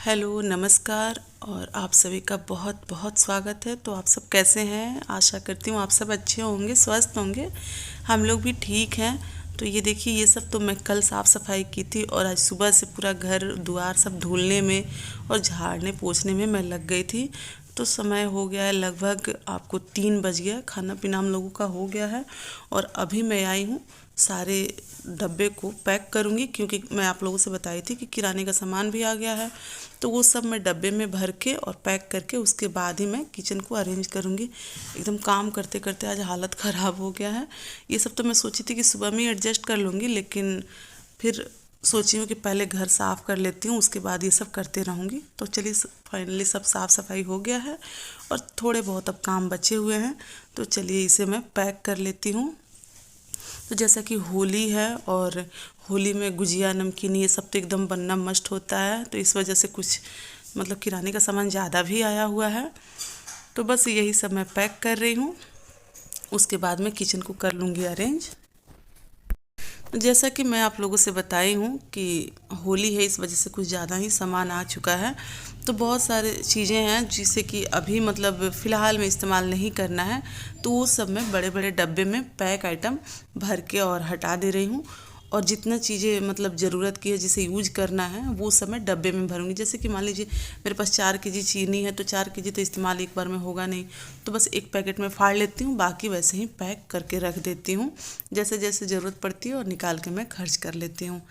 Hello नमस्कार। और आप सभी का बहुत बहुत स्वागत है। तो आप सब कैसे हैं? आशा करती हूँ आप सब अच्छे होंगे, स्वस्थ होंगे। हम लोग भी ठीक हैं। तो ये देखिए, ये सब तो मैं कल साफ़ सफाई की थी और आज सुबह से पूरा घर द्वार सब धुलने में और झाड़ने पोंछने में मैं लग गई थी। तो समय हो गया है, लगभग आपको 3 बज गया। खाना पीना हम लोगों का हो गया है और अभी मैं आई हूँ सारे डब्बे को पैक करूँगी, क्योंकि मैं आप लोगों से बताई थी कि किराने का सामान भी आ गया है। तो वो सब मैं डब्बे में भर के और पैक करके उसके बाद ही मैं किचन को अरेंज करूँगी। एकदम काम करते करते आज हालत ख़राब हो गया है। ये सब तो मैं सोची थी कि सुबह में ही एडजस्ट कर लूँगी, लेकिन फिर सोची हूँ कि पहले घर साफ़ कर लेती हूँ, उसके बाद ये सब करते रहूँगी। तो चलिए, फाइनली सब साफ़ सफाई हो गया है और थोड़े बहुत अब काम बचे हुए हैं। तो चलिए इसे मैं पैक कर लेती हूँ। तो जैसा कि होली है और होली में गुजिया नमकीन ये सब तो एकदम बनना मस्ट होता है। तो इस वजह से कुछ मतलब किराने का सामान ज़्यादा भी आया हुआ है। तो बस यही सब मैं पैक कर रही हूँ, उसके बाद मैं किचन को कर लूँगी अरेंज। जैसा कि मैं आप लोगों से बताई हूँ कि होली है, इस वजह से कुछ ज़्यादा ही सामान आ चुका है। तो बहुत सारे चीज़ें हैं जिसे कि अभी मतलब फ़िलहाल में इस्तेमाल नहीं करना है। तो वो सब मैं बड़े बड़े डब्बे में पैक आइटम भर के और हटा दे रही हूँ। और जितना चीज़ें मतलब ज़रूरत की है, जिसे यूज करना है, वो सब मैं डब्बे में भरूंगी। जैसे कि मान लीजिए मेरे पास 4 केजी चीनी है, तो 4 केजी तो इस्तेमाल एक बार में होगा नहीं। तो बस एक पैकेट में फाड़ लेती हूँ, बाकी वैसे ही पैक करके रख देती हूँ। जैसे जैसे ज़रूरत पड़ती है और निकाल के मैं खर्च कर लेती हूँ।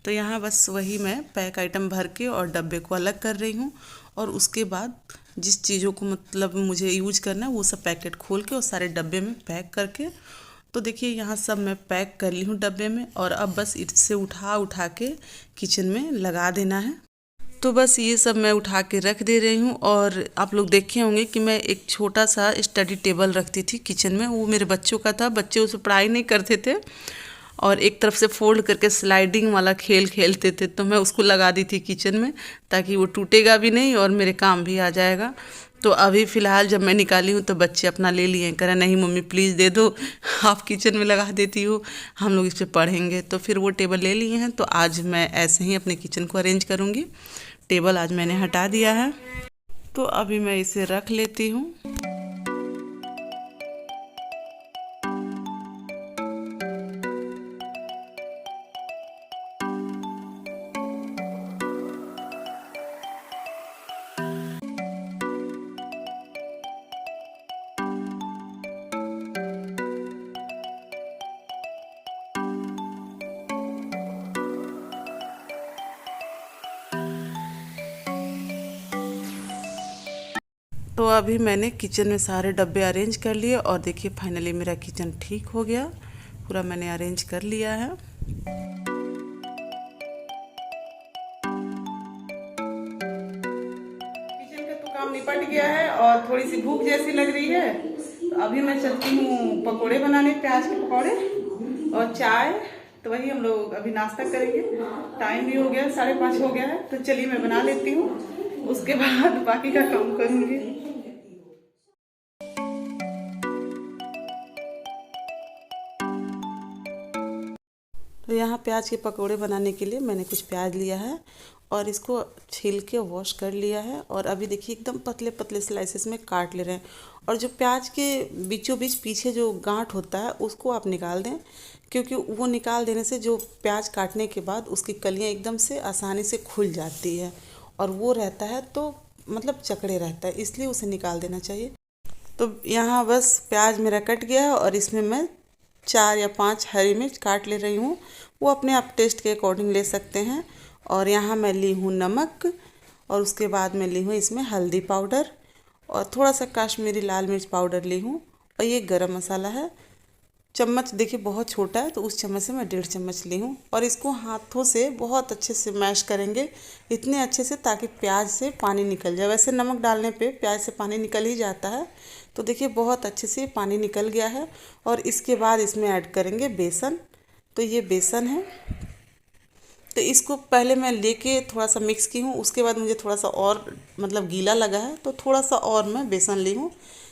तो यहाँ बस वही मैं पैक आइटम भर के और डब्बे को अलग कर रही हूँ। और उसके बाद जिस चीज़ों को मतलब मुझे यूज करना है, वो सब पैकेट खोल के और सारे डब्बे में पैक करके, तो देखिए यहाँ सब मैं पैक कर ली हूँ डब्बे में। और अब बस इससे उठा उठा के किचन में लगा देना है। तो बस ये सब मैं उठा के रख दे रही हूँ। और आप लोग देखे होंगे कि मैं एक छोटा सा स्टडी टेबल रखती थी किचन में, वो मेरे बच्चों का था। बच्चे उसे पढ़ाई नहीं करते थे और एक तरफ से फोल्ड करके स्लाइडिंग वाला खेल खेलते थे, तो मैं उसको लगा दी थी किचन में, ताकि वो टूटेगा भी नहीं और मेरे काम भी आ जाएगा। तो अभी फ़िलहाल जब मैं निकाली हूँ तो बच्चे अपना ले लिए, कह रहे नहीं मम्मी प्लीज़ दे दो, आप किचन में लगा देती हो, हम लोग इस पर पढ़ेंगे। तो फिर वो टेबल ले लिए हैं। तो आज मैं ऐसे ही अपने किचन को अरेंज करूँगी। टेबल आज मैंने हटा दिया है, तो अभी मैं इसे रख लेती हूँ। तो अभी मैंने किचन में सारे डब्बे अरेंज कर लिए और देखिए फाइनली मेरा किचन ठीक हो गया, पूरा मैंने अरेंज कर लिया है। किचन का तो काम निपट गया है और थोड़ी सी भूख जैसी लग रही है। तो अभी मैं चलती हूँ पकोड़े बनाने, प्याज के पकोड़े और चाय। तो वही हम लोग अभी नाश्ता करेंगे। टाइम भी हो गया, 5:30 हो गया है। तो चलिए मैं बना लेती हूँ, उसके बाद बाकी का काम करूँगी। तो यहाँ प्याज के पकोड़े बनाने के लिए मैंने कुछ प्याज लिया है और इसको छील के वॉश कर लिया है। और अभी देखिए एकदम पतले पतले स्लाइसेस में काट ले रहे हैं। और जो प्याज के बीचों बीच पीछे जो गांठ होता है उसको आप निकाल दें, क्योंकि वो निकाल देने से जो प्याज काटने के बाद उसकी कलियाँ एकदम से आसानी से खुल जाती है और वो रहता है तो मतलब चकड़े रहता है, इसलिए उसे निकाल देना चाहिए। तो यहाँ बस प्याज मेरा कट गया है और इसमें मैं 4 या 5 हरी मिर्च काट ले रही हूँ। वो अपने आप टेस्ट के अकॉर्डिंग ले सकते हैं। और यहाँ मैं ली हूँ नमक और उसके बाद मैं ली हूँ इसमें हल्दी पाउडर और थोड़ा सा कश्मीरी लाल मिर्च पाउडर ली हूँ। और ये गरम मसाला है। चम्मच देखिए बहुत छोटा है, तो उस चम्मच से मैं 1.5 चम्मच ली हूँ। और इसको हाथों से बहुत अच्छे से मैश करेंगे, इतने अच्छे से ताकि प्याज से पानी निकल जाए। वैसे नमक डालने पे प्याज से पानी निकल ही जाता है। तो देखिए बहुत अच्छे से पानी निकल गया है। और इसके बाद इसमें ऐड करेंगे बेसन। तो ये बेसन है, तो इसको पहले मैं लेके थोड़ा सा मिक्स की हूँ। उसके बाद मुझे थोड़ा सा और मतलब गीला लगा है, तो थोड़ा सा और मैं बेसन ली हूँ,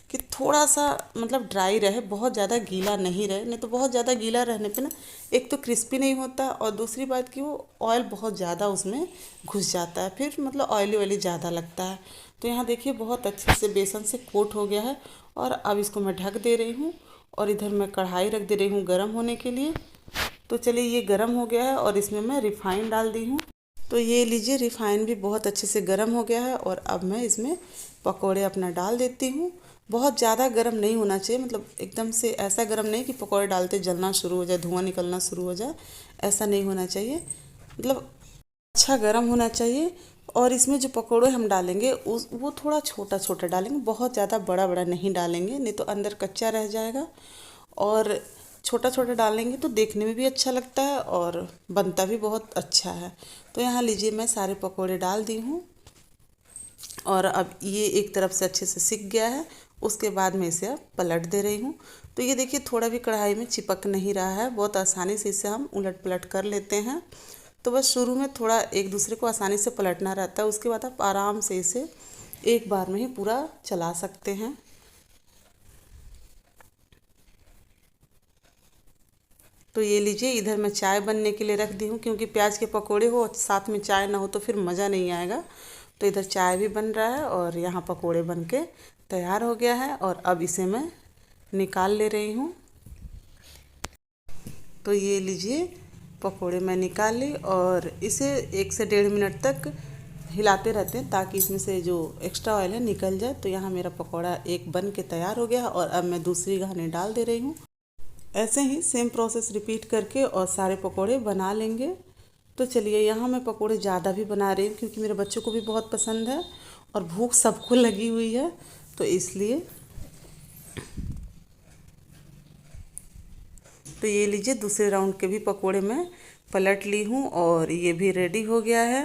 कि थोड़ा सा मतलब ड्राई रहे, बहुत ज़्यादा गीला नहीं रहे, नहीं तो बहुत ज़्यादा गीला रहने पे ना एक तो क्रिस्पी नहीं होता और दूसरी बात कि वो ऑयल बहुत ज़्यादा उसमें घुस जाता है, फिर मतलब ऑयली ऑयली ज़्यादा लगता है। तो यहाँ देखिए बहुत अच्छे से बेसन से कोट हो गया है और अब इसको मैं ढक दे रही हूँ और इधर मैं कढ़ाई रख दे रही हूँ गर्म होने के लिए। तो चलिए ये गर्म हो गया है और इसमें मैं रिफाइन डाल दी हूँ। तो ये लीजिए रिफाइन भी बहुत अच्छे से गर्म हो गया है और अब मैं इसमें पकोड़े अपना डाल देती हूँ। बहुत ज़्यादा गर्म नहीं होना चाहिए, मतलब एकदम से ऐसा गर्म नहीं कि पकोड़े डालते जलना शुरू हो जाए, धुआं निकलना शुरू हो जाए, ऐसा नहीं होना चाहिए। मतलब अच्छा गर्म होना चाहिए। और इसमें जो पकोड़े हम डालेंगे उस वो थोड़ा छोटा छोटा डालेंगे, बहुत ज़्यादा बड़ा बड़ा नहीं डालेंगे, नहीं तो अंदर कच्चा रह जाएगा। और छोटा छोटा डालेंगे तो देखने में भी अच्छा लगता है और बनता भी बहुत अच्छा है। तो यहाँ लीजिए मैं सारे पकोड़े डाल दी हूँ और अब ये एक तरफ से अच्छे से सिक गया है। उसके बाद मैं इसे अब पलट दे रही हूँ। तो ये देखिए थोड़ा भी कढ़ाई में चिपक नहीं रहा है, बहुत आसानी से इसे हम उलट पलट कर लेते हैं। तो बस शुरू में थोड़ा एक दूसरे को आसानी से पलटना रहता है, उसके बाद आप आराम से इसे एक बार में ही पूरा चला सकते हैं। तो ये लीजिए इधर मैं चाय बनने के लिए रख दी हूँ, क्योंकि प्याज के पकोड़े हो साथ में चाय ना हो तो फिर मज़ा नहीं आएगा। तो इधर चाय भी बन रहा है और यहाँ पकोड़े बन के तैयार हो गया है और अब इसे मैं निकाल ले रही हूँ। तो ये लीजिए पकोड़े मैं निकाल ली और इसे 1 से 1.5 मिनट तक हिलाते रहते हैं ताकि इसमें से जो एक्स्ट्रा ऑयल है निकल जाए। तो यहाँ मेरा पकोड़ा एक बन के तैयार हो गया और अब मैं दूसरी घानी डाल दे रही हूँ। ऐसे ही सेम प्रोसेस रिपीट करके और सारे पकोड़े बना लेंगे। तो चलिए यहाँ मैं पकोड़े ज़्यादा भी बना रही हूँ क्योंकि मेरे बच्चों को भी बहुत पसंद है और भूख सबको लगी हुई है, तो इसलिए। तो ये लीजिए दूसरे राउंड के भी पकोड़े मैं पलट ली हूँ और ये भी रेडी हो गया है।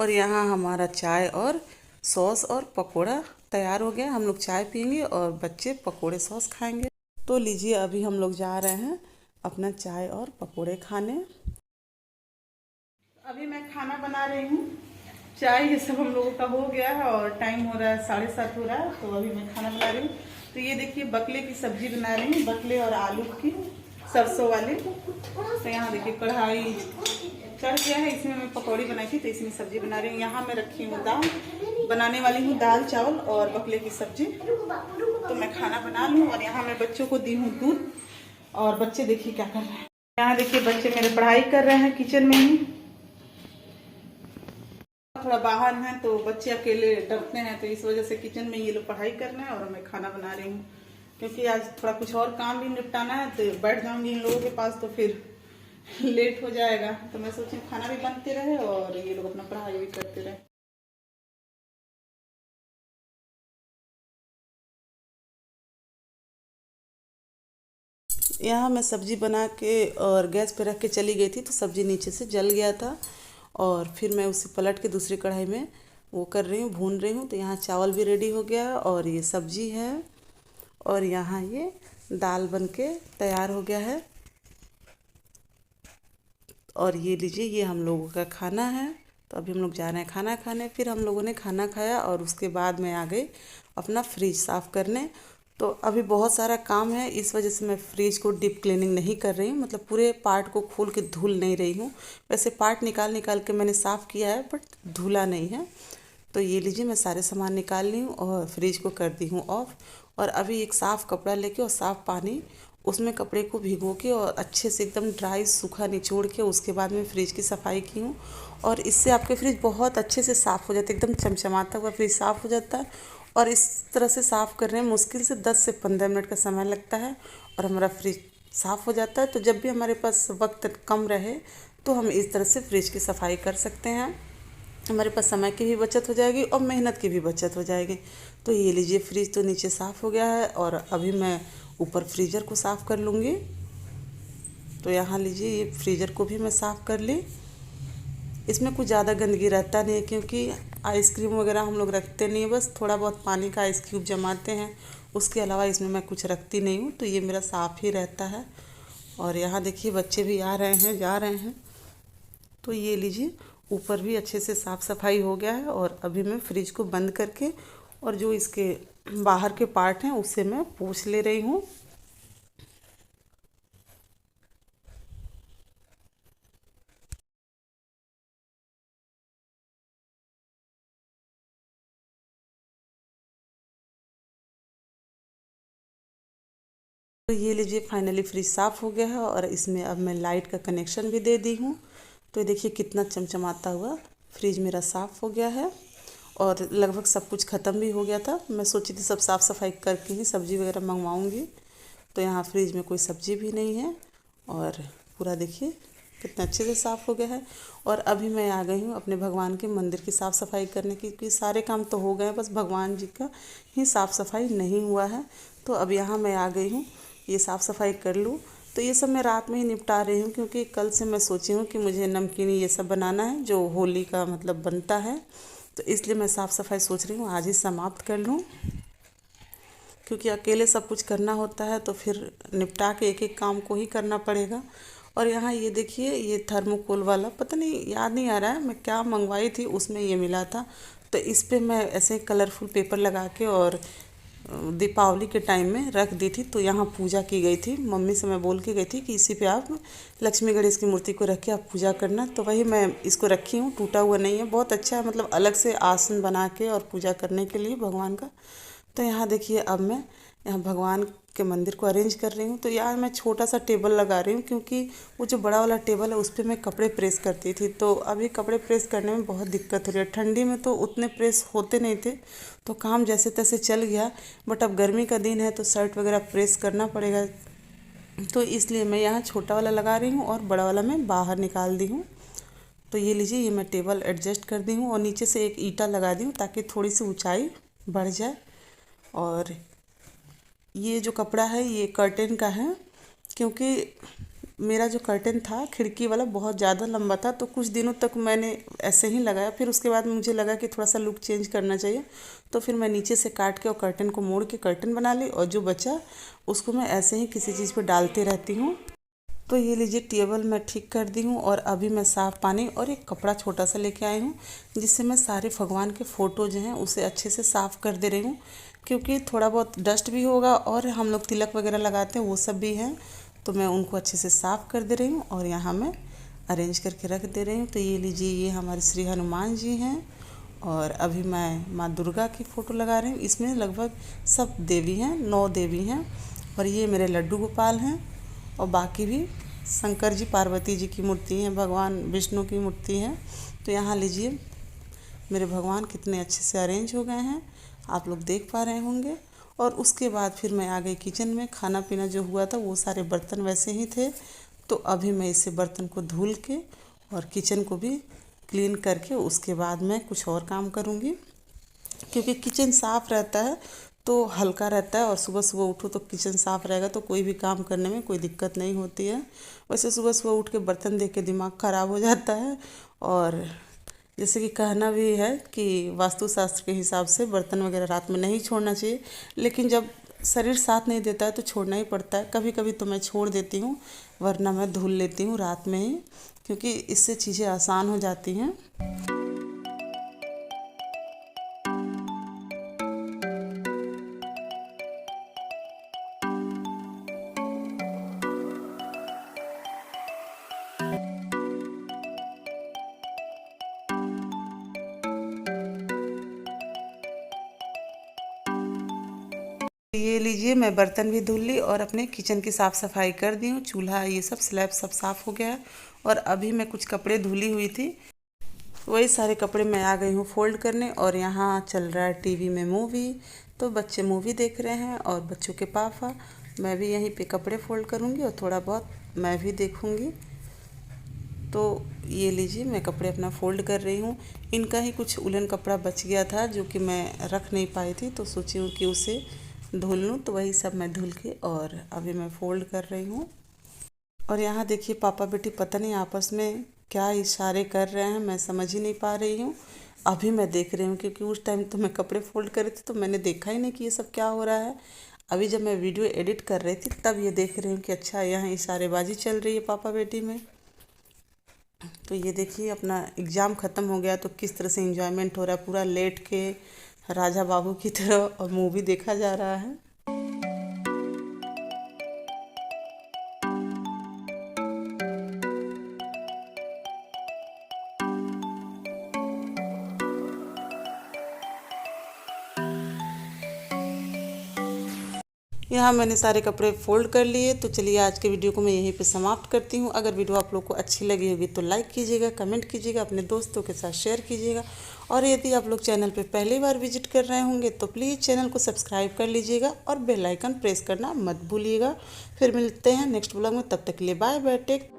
और यहाँ हमारा चाय और सॉस और पकोड़ा तैयार हो गया। हम लोग चाय पियेंगे और बच्चे पकोड़े सॉस खाएंगे। तो लीजिए अभी हम लोग जा रहे हैं अपना चाय और पकोड़े खाने। अभी मैं खाना बना रही हूँ, चाय ये सब हम लोगों का हो गया है और टाइम हो रहा है 7:30 हो रहा है। तो अभी मैं खाना बना रही हूँ। तो ये देखिए बकले की सब्जी बना रही हूँ, बकले और आलू की सरसों वाली। तो यहाँ देखिए कढ़ाई चढ़ गया है, इसमें मैं पकौड़ी बनाई थी तो इसमें सब्जी बना रही हूँ। यहाँ मैं रखी हूँ दाल, बनाने वाली हूँ दाल चावल और बकले की सब्जी। तो मैं खाना बना लूँ और यहाँ मैं बच्चों को दी हूँ दूध और बच्चे देखिए क्या कर रहे हैं। यहाँ देखिए बच्चे मेरे पढ़ाई कर रहे हैं किचन में ही। थोड़ा बाहर है तो बच्चे अकेले डरते हैं, तो इस वजह से किचन में ये लोग पढ़ाई करना है और मैं खाना बना रही हूँ। क्योंकि आज थोड़ा कुछ और काम भी निपटाना है, तो बैठ जाऊंगी इन लोगों के पास तो फिर लेट हो जाएगा। तो मैं सोची खाना भी बनते रहे और ये लोग अपना पढ़ाई भी करते रहे। यहाँ मैं सब्जी बना के और गैस पे रख के चली गई थी तो सब्जी नीचे से जल गया था और फिर मैं उसे पलट के दूसरी कढ़ाई में वो कर रही हूँ, भून रही हूँ। तो यहाँ चावल भी रेडी हो गया और ये सब्जी है और यहाँ ये दाल बन के तैयार हो गया है। और ये लीजिए ये हम लोगों का खाना है। तो अभी हम लोग जा रहे हैं खाना खाने। फिर हम लोगों ने खाना खाया और उसके बाद मैं आ गई अपना फ्रिज साफ़ करने। तो अभी बहुत सारा काम है, इस वजह से मैं फ्रिज को डीप क्लीनिंग नहीं कर रही हूँ, मतलब पूरे पार्ट को खोल के धुल नहीं रही हूँ। वैसे पार्ट निकाल निकाल के मैंने साफ़ किया है बट धुला नहीं है। तो ये लीजिए मैं सारे सामान निकाल ली हूँ और फ्रिज को कर दी हूँ ऑफ। और अभी एक साफ़ कपड़ा लेके और साफ़ पानी उसमें कपड़े को भिगो के और अच्छे से एकदम ड्राई सूखा निचोड़ के उसके बाद में फ्रिज की सफाई की हूँ। और इससे आपके फ्रिज बहुत अच्छे से साफ़ हो जाते हैं, एकदम चमचमाता हुआ फ्रिज साफ़ हो जाता है। और इस तरह से साफ़ करने में मुश्किल से 10 से 15 मिनट का समय लगता है और हमारा फ्रिज साफ़ हो जाता है। तो जब भी हमारे पास वक्त कम रहे तो हम इस तरह से फ्रिज की सफाई कर सकते हैं। हमारे पास समय की भी बचत हो जाएगी और मेहनत की भी बचत हो जाएगी। तो ये लीजिए फ्रिज तो नीचे साफ़ हो गया है और अभी मैं ऊपर फ्रीज़र को साफ़ कर लूँगी। तो यहाँ लीजिए ये फ्रीज़र को भी मैं साफ़ कर ली। इसमें कुछ ज़्यादा गंदगी रहता नहीं है क्योंकि आइसक्रीम वगैरह हम लोग रखते नहीं है, बस थोड़ा बहुत पानी का आइस क्यूब जमाते हैं, उसके अलावा इसमें मैं कुछ रखती नहीं हूँ। तो ये मेरा साफ़ ही रहता है। और यहाँ देखिए बच्चे भी आ रहे हैं जा रहे हैं। तो ये लीजिए ऊपर भी अच्छे से साफ़ सफाई हो गया है और अभी मैं फ्रिज को बंद करके और जो इसके बाहर के पार्ट हैं उससे मैं पोंछ ले रही हूँ। तो ये लीजिए फाइनली फ्रिज साफ़ हो गया है और इसमें अब मैं लाइट का कनेक्शन भी दे दी हूँ। तो ये देखिए कितना चमचमाता हुआ फ्रिज मेरा साफ़ हो गया है और लगभग सब कुछ ख़त्म भी हो गया था। मैं सोची थी सब साफ़ सफाई करके ही सब्ज़ी वगैरह मंगवाऊँगी। तो यहाँ फ्रिज में कोई सब्ज़ी भी नहीं है और पूरा देखिए कितना अच्छे से साफ़ हो गया है। और अभी मैं आ गई हूँ अपने भगवान के मंदिर की साफ़ सफाई करने की, क्योंकि सारे काम तो हो गए, बस भगवान जी का ही साफ़ सफाई नहीं हुआ है। तो अब यहाँ मैं आ गई हूँ, ये साफ़ सफाई कर लूँ। तो ये सब मैं रात में ही निपटा रही हूँ, क्योंकि कल से मैं सोची हूँ कि मुझे नमकीन ये सब बनाना है जो होली का मतलब बनता है। तो इसलिए मैं साफ़ सफाई सोच रही हूँ आज ही समाप्त कर लूँ, क्योंकि अकेले सब कुछ करना होता है तो फिर निपटा के एक एक काम को ही करना पड़ेगा। और यहाँ ये देखिए ये थर्मोकोल वाला, पता नहीं याद नहीं आ रहा है मैं क्या मंगवाई थी, उसमें ये मिला था। तो इस पे मैं ऐसे कलरफुल पेपर लगा के और दीपावली के टाइम में रख दी थी। तो यहाँ पूजा की गई थी, मम्मी से मैं बोल के गई थी कि इसी पे आप लक्ष्मी गणेश की मूर्ति को रख के आप पूजा करना। तो वही मैं इसको रखी हूँ, टूटा हुआ नहीं है, बहुत अच्छा है, मतलब अलग से आसन बना के और पूजा करने के लिए भगवान का। तो यहाँ देखिए अब मैं यहाँ भगवान के मंदिर को अरेंज कर रही हूँ। तो यार मैं छोटा सा टेबल लगा रही हूँ, क्योंकि वो जो बड़ा वाला टेबल है उस पर मैं कपड़े प्रेस करती थी। तो अभी कपड़े प्रेस करने में बहुत दिक्कत हो रही है, ठंडी में तो उतने प्रेस होते नहीं थे, तो काम जैसे तैसे चल गया। बट अब गर्मी का दिन है तो शर्ट वगैरह प्रेस करना पड़ेगा, तो इसलिए मैं यहाँ छोटा वाला लगा रही हूँ और बड़ा वाला मैं बाहर निकाल दी हूँ। तो ये लीजिए ये मैं टेबल एडजस्ट कर दी हूँ और नीचे से एक ईंटा लगा दी हूँ ताकि थोड़ी सी ऊंचाई बढ़ जाए। और ये जो कपड़ा है ये कर्टेन का है, क्योंकि मेरा जो कर्टेन था खिड़की वाला बहुत ज़्यादा लंबा था, तो कुछ दिनों तक मैंने ऐसे ही लगाया। फिर उसके बाद मुझे लगा कि थोड़ा सा लुक चेंज करना चाहिए, तो फिर मैं नीचे से काट के और कर्टेन को मोड़ के कर्टेन बना ली, और जो बचा उसको मैं ऐसे ही किसी चीज़ पर डालती रहती हूँ। तो ये लीजिए टेबल मैं ठीक कर दी हूँ और अभी मैं साफ़ पानी और एक कपड़ा छोटा सा लेके आई हूँ, जिससे मैं सारे भगवान के फ़ोटो जो हैं उसे अच्छे से साफ़ कर दे रही हूँ, क्योंकि थोड़ा बहुत डस्ट भी होगा और हम लोग तिलक वगैरह लगाते हैं वो सब भी हैं। तो मैं उनको अच्छे से साफ़ कर दे रही हूँ और यहाँ मैं अरेंज करके रख दे रही हूँ। तो ये लीजिए ये हमारे श्री हनुमान जी हैं और अभी मैं माँ दुर्गा की फ़ोटो लगा रही हूँ। इसमें लगभग सब देवी हैं, 9 देवी हैं, और ये मेरे लड्डू गोपाल हैं और बाकी भी शंकर जी पार्वती जी की मूर्ति हैं, भगवान विष्णु की मूर्ति है। तो यहाँ लीजिए मेरे भगवान कितने अच्छे से अरेंज हो गए हैं, आप लोग देख पा रहे होंगे। और उसके बाद फिर मैं आ गई किचन में, खाना पीना जो हुआ था वो सारे बर्तन वैसे ही थे। तो अभी मैं इसे बर्तन को धुल के और किचन को भी क्लीन करके उसके बाद मैं कुछ और काम करूँगी, क्योंकि किचन साफ़ रहता है तो हल्का रहता है, और सुबह सुबह उठो तो किचन साफ़ रहेगा तो कोई भी काम करने में कोई दिक्कत नहीं होती है। वैसे सुबह सुबह उठ के बर्तन देख के दिमाग ख़राब हो जाता है, और जैसे कि कहना भी है कि वास्तुशास्त्र के हिसाब से बर्तन वगैरह रात में नहीं छोड़ना चाहिए, लेकिन जब शरीर साथ नहीं देता है तो छोड़ना ही पड़ता है। कभी कभी तो मैं छोड़ देती हूँ, वरना मैं धुल लेती हूँ रात में ही, क्योंकि इससे चीज़ें आसान हो जाती हैं। ये लीजिए मैं बर्तन भी धुल ली और अपने किचन की साफ़ सफाई कर दी हूँ, चूल्हा ये सब स्लैब सब साफ़ हो गया है। और अभी मैं कुछ कपड़े धुली हुई थी, वही सारे कपड़े मैं आ गई हूँ फोल्ड करने। और यहाँ चल रहा है टीवी में मूवी, तो बच्चे मूवी देख रहे हैं और बच्चों के पापा, मैं भी यहीं पे कपड़े फोल्ड करूँगी और थोड़ा बहुत मैं भी देखूँगी। तो ये लीजिए मैं कपड़े अपना फ़ोल्ड कर रही हूँ। इनका ही कुछ उलन कपड़ा बच गया था जो कि मैं रख नहीं पाई थी, तो सोची हूँ कि उसे धुल लूँ, तो वही सब मैं धुल के और अभी मैं फ़ोल्ड कर रही हूँ। और यहाँ देखिए पापा बेटी पता नहीं आपस में क्या इशारे कर रहे हैं, मैं समझ ही नहीं पा रही हूँ। अभी मैं देख रही हूँ, क्योंकि उस टाइम तो मैं कपड़े फोल्ड कर रही थी तो मैंने देखा ही नहीं कि ये सब क्या हो रहा है। अभी जब मैं वीडियो एडिट कर रही थी तब ये देख रही हूँ कि अच्छा यहाँ इशारेबाजी चल रही है पापा बेटी में। तो ये देखिए अपना एग्ज़ाम ख़त्म हो गया तो किस तरह से इंजॉयमेंट हो रहा है, पूरा लेट के राजा बाबू की तरह और मूवी देखा जा रहा है। यहाँ मैंने सारे कपड़े फोल्ड कर लिए। तो चलिए आज के वीडियो को मैं यहीं पे समाप्त करती हूँ। अगर वीडियो आप लोग को अच्छी लगी होगी तो लाइक कीजिएगा, कमेंट कीजिएगा, अपने दोस्तों के साथ शेयर कीजिएगा। और यदि आप लोग चैनल पे पहली बार विजिट कर रहे होंगे तो प्लीज़ चैनल को सब्सक्राइब कर लीजिएगा और बेल आइकन प्रेस करना मत भूलिएगा। फिर मिलते हैं नेक्स्ट ब्लॉग में, तब तक के लिए बाय बाय, टेक।